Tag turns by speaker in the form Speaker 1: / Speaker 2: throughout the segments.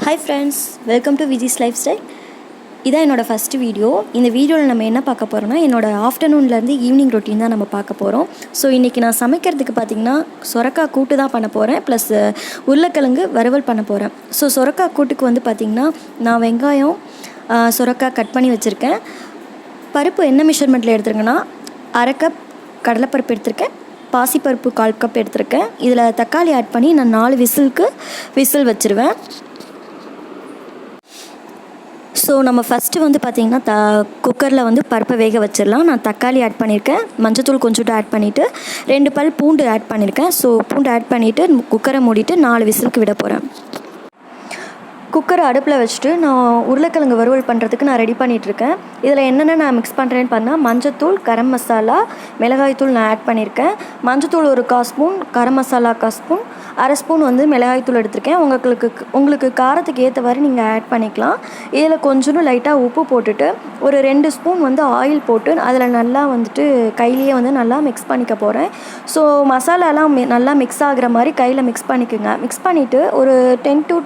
Speaker 1: Hi friends, welcome to Viji's life style. இதான் என்னோடய first video. இந்த வீடியோவில் நம்ம என்ன பார்க்க போகிறோம்னா, என்னோடய ஆஃப்டர்நூன்லேருந்து ஈவினிங் ரொட்டீன் தான் நம்ம பார்க்க போகிறோம். ஸோ இன்றைக்கி நான் சமைக்கிறதுக்கு பார்த்திங்கன்னா சொரக்காய் கூட்டு தான் பண்ண போகிறேன், ப்ளஸ் உருளைக்கிழங்கு வறுவல் பண்ண போகிறேன். ஸோ சொரக்காய் கூட்டுக்கு வந்து பார்த்திங்கன்னா நான் வெங்காயம், சொரக்காய் கட் பண்ணி வச்சுருக்கேன். பருப்பு என்ன மெஷர்மெண்ட்டில் எடுத்துருக்கேன்னா, அரை கப் கடலைப்பருப்பு எடுத்திருக்கேன், பாசிப்பருப்பு 1/4 கப் எடுத்திருக்கேன். இதில் தக்காளி ஆட் பண்ணி நான் 4 விசில் வச்சுருவேன். ஸோ நம்ம ஃபஸ்ட்டு வந்து பார்த்திங்கன்னா குக்கரில் வந்து பருப்பை வேக வச்சிடலாம். நான் தக்காளி ஆட் பண்ணியிருக்கேன், மஞ்சத்தூள் கொஞ்சோண்டு ஆட் பண்ணிவிட்டு 2 பல் பூண்டு ஆட் பண்ணியிருக்கேன். ஸோ பூண்டு ஆட் பண்ணிவிட்டு குக்கரை மூடிட்டு 4 விசிலுக்கு விட போகிறேன். குக்கரை அடுப்பில் வச்சுட்டு நான் உருளைக்கிழங்கு வறுவல் பண்ணுறதுக்கு நான் ரெடி பண்ணிகிட்ருக்கேன். இதில் என்னென்ன நான் மிக்ஸ் பண்ணுறேன்னு பார்த்தா, மஞ்சத்தூள், கரம் மசாலா, மிளகாய்த்தூள் நான் ஆட் பண்ணியிருக்கேன். மஞ்சத்தூள் ஒரு 1/4 ஸ்பூன், கரம் மசாலா 1/4 ஸ்பூன், அரை ஸ்பூன் வந்து மிளகாய்த்தூள் எடுத்திருக்கேன். உங்களுக்கு காரத்துக்கு ஏற்ற மாதிரி நீங்கள் ஆட் பண்ணிக்கலாம். இதில் கொஞ்சோண்டு லைட்டாக உப்பு போட்டுட்டு ஒரு 2 ஸ்பூன் வந்து ஆயில் போட்டு அதில் நல்லா வந்துட்டு கையிலேயே வந்து நல்லா மிக்ஸ் பண்ணிக்க போகிறேன். ஸோ மசாலாலாம் நல்லா மிக்ஸ் ஆகிற மாதிரி கையில் மிக்ஸ் பண்ணிக்கோங்க. மிக்ஸ் பண்ணிவிட்டு ஒரு 10 to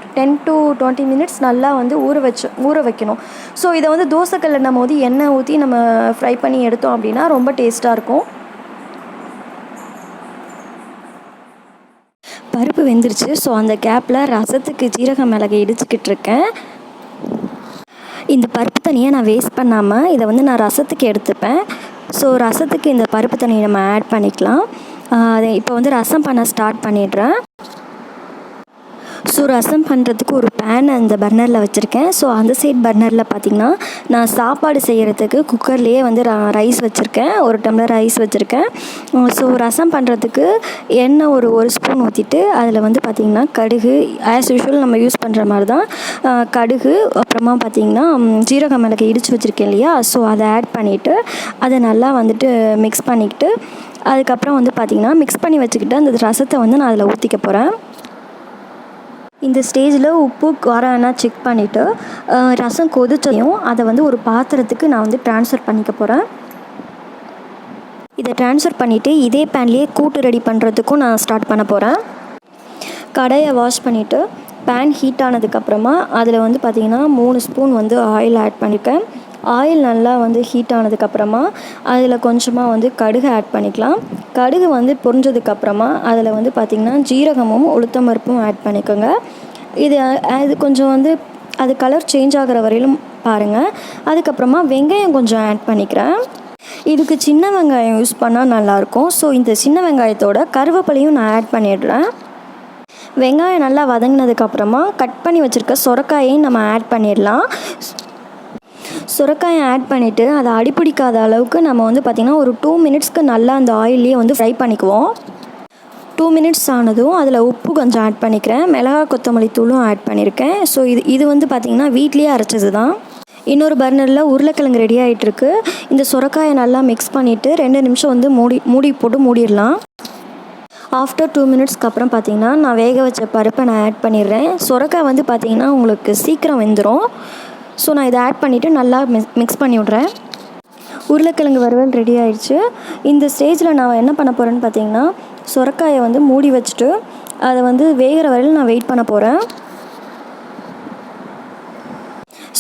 Speaker 1: 20 மினிட்ஸ் நல்லா வந்து ஊற வைக்கணும். ஸோ இதை வந்து தோசைக்கல்லில் நம்ம வந்து எண்ணெய் ஊற்றி நம்ம ஃப்ரை பண்ணி எடுத்தோம் அப்படின்னா ரொம்ப டேஸ்ட்டாக இருக்கும். பருப்பு வெந்துருச்சு. ஸோ அந்த கேப்பில் ரசத்துக்கு ஜீரக மிளகை இடிச்சுக்கிட்டு இருக்கேன். இந்த பருப்பு தண்ணியை நான் வேஸ்ட் பண்ணாமல் இதை வந்து நான் ரசத்துக்கு எடுத்துப்பேன். ஸோ ரசத்துக்கு இந்த பருப்பு தண்ணியை நம்ம ஆட் பண்ணிக்கலாம். இப்போ வந்து ரசம் பண்ண ஸ்டார்ட் பண்ணிடுறேன். ஸோ ரசம் பண்ணுறதுக்கு ஒரு பேன் அந்த பர்னரில் வச்சுருக்கேன். ஸோ அந்த சைட் பர்னரில் பார்த்திங்கன்னா நான் சாப்பாடு செய்கிறதுக்கு குக்கர்லேயே வந்து ரைஸ் வச்சுருக்கேன், 1 டம்ளர் ரைஸ் வச்சுருக்கேன். ஸோ ரசம் பண்ணுறதுக்கு எண்ணெய் ஒரு ஸ்பூன் ஊற்றிட்டு அதில் வந்து பார்த்திங்கன்னா கடுகு, ஆஸ் யூஷுவல் நம்ம யூஸ் பண்ணுற மாதிரி தான் கடுகு, அப்புறமா பார்த்திங்கன்னா ஜீரக மிளகு இடித்து வச்சுருக்கேன் இல்லையா, ஸோ அதை ஆட் பண்ணிவிட்டு அதை நல்லா வந்துட்டு மிக்ஸ் பண்ணிக்கிட்டு அதுக்கப்புறம் வந்து பார்த்திங்கன்னா மிக்ஸ் பண்ணி வச்சுக்கிட்டு அந்த ரசத்தை வந்து நான் அதில் ஊற்றிக்க போகிறேன். இந்த ஸ்டேஜில் உப்பு காரம் செக் பண்ணிவிட்டு ரசம் கொதிச்சையும் அதை வந்து ஒரு பாத்திரத்துக்கு நான் வந்து ட்ரான்ஸ்ஃபர் பண்ணிக்க போகிறேன். இதை ட்ரான்ஸ்ஃபர் பண்ணிவிட்டு இதே பேன்லேயே கூட்டு ரெடி பண்ணுறதுக்கும் நான் ஸ்டார்ட் பண்ண போகிறேன். கடாயை வாஷ் பண்ணிவிட்டு பேன் ஹீட் ஆனதுக்கப்புறமா அதில் வந்து பார்த்திங்கன்னா 3 ஸ்பூன் வந்து ஆயில் ஆட் பண்ணியிருக்கேன். ஆயில் நல்லா வந்து ஹீட் ஆனதுக்கப்புறமா அதில் கொஞ்சமாக வந்து கடுகு ஆட் பண்ணிக்கலாம். கடுகு வந்து பொரிஞ்சதுக்கப்புறமா அதில் வந்து பார்த்திங்கன்னா ஜீரகமும் உளுத்தம் பருப்பும் ஆட் பண்ணிக்கோங்க. இது கொஞ்சம் வந்து அது கலர் சேஞ்ச் ஆகிற வரையிலும் பாருங்கள். அதுக்கப்புறமா வெங்காயம் கொஞ்சம் ஆட் பண்ணிக்கிறேன். இதுக்கு சின்ன வெங்காயம் யூஸ் பண்ணால் நல்லாயிருக்கும். ஸோ இந்த சின்ன வெங்காயத்தோட கருவேப்பிலையும் நான் ஆட் பண்ணிடுறேன். வெங்காயம் நல்லா வதங்கினதுக்கப்புறமா கட் பண்ணி வச்சுருக்க சொரக்காயையும் நம்ம ஆட் பண்ணிடலாம். சுரக்காயை ஆட் பண்ணிவிட்டு அதை அடிப்பிடிக்காத அளவுக்கு நம்ம வந்து பார்த்திங்கன்னா ஒரு 2 மினிட்ஸ்க்கு நல்லா அந்த ஆயிலே வந்து ஃப்ரை பண்ணிக்குவோம். 2 மினிட்ஸ் ஆனதும் அதில் உப்பு கொஞ்சம் ஆட் பண்ணிக்கிறேன், மிளகாய் கொத்தமல்லி தூளும் ஆட் பண்ணியிருக்கேன். ஸோ இது வந்து பார்த்திங்கன்னா வீட்லேயே அரைச்சது தான். இன்னொரு பர்னரில் உருளைக்கிழங்கு ரெடி ஆகிட்டுருக்கு. இந்த சுரக்காயை நல்லா மிக்ஸ் பண்ணிவிட்டு 2 நிமிஷம் வந்து மூடி போட்டு மூடிடலாம். ஆஃப்டர் 2 மினிட்ஸ்க்கு அப்புறம் பார்த்திங்கன்னா நான் வேக வச்ச பருப்பை நான் ஆட் பண்ணிடுறேன். சுரக்காய் வந்து பார்த்திங்கன்னா உங்களுக்கு சீக்கிரம் வெந்துடும். ஸோ நான் இதை ஆட் பண்ணிவிட்டு நல்லா மிக்ஸ் பண்ணி விட்றேன். உருளைக்கிழங்கு வறுவல் ரெடி ஆகிடுச்சு. இந்த ஸ்டேஜில் நான் என்ன பண்ண போகிறேன்னு பார்த்தீங்கன்னா, சுரக்காயை வந்து மூடி வச்சுட்டு அதை வந்து வேகிற வரையில் நான் வெயிட் பண்ண போகிறேன்.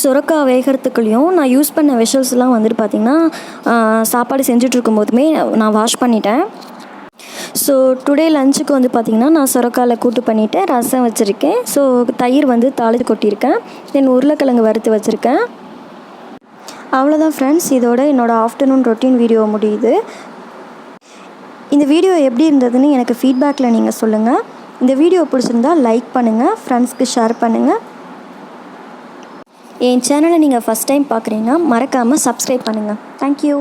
Speaker 1: சுரக்காய் வேகிறதுக்குள்ளேயும் நான் யூஸ் பண்ண வெஷல்ஸ்லாம் வந்துட்டு பார்த்திங்கன்னா சாப்பாடு செஞ்சுட்ருக்கும் போதுமே நான் வாஷ் பண்ணிட்டேன். ஸோ டுடே லஞ்சுக்கு வந்து பார்த்திங்கன்னா நான் சுரக்காயில் கூட்டு பண்ணிவிட்டு ரசம் வச்சுருக்கேன். ஸோ தயிர் வந்து தாளித்து கொட்டியிருக்கேன். தென் உருளைக்கிழங்கு வறுத்து வச்சுருக்கேன். அவ்வளோதான் ஃப்ரெண்ட்ஸ், இதோட என்னோடய ஆஃப்டர்நூன் ரொட்டீன் வீடியோ முடியுது. இந்த வீடியோ எப்படி இருந்ததுன்னு எனக்கு ஃபீட்பேக்கில் நீங்கள் சொல்லுங்கள். இந்த வீடியோ பிடிச்சிருந்தால் லைக் பண்ணுங்கள், ஃப்ரெண்ட்ஸ்க்கு ஷேர் பண்ணுங்கள். என் சேனலை நீங்கள் ஃபஸ்ட் டைம் பார்க்குறீங்கன்னா மறக்காமல் சப்ஸ்கிரைப் பண்ணுங்கள். தேங்க்யூ.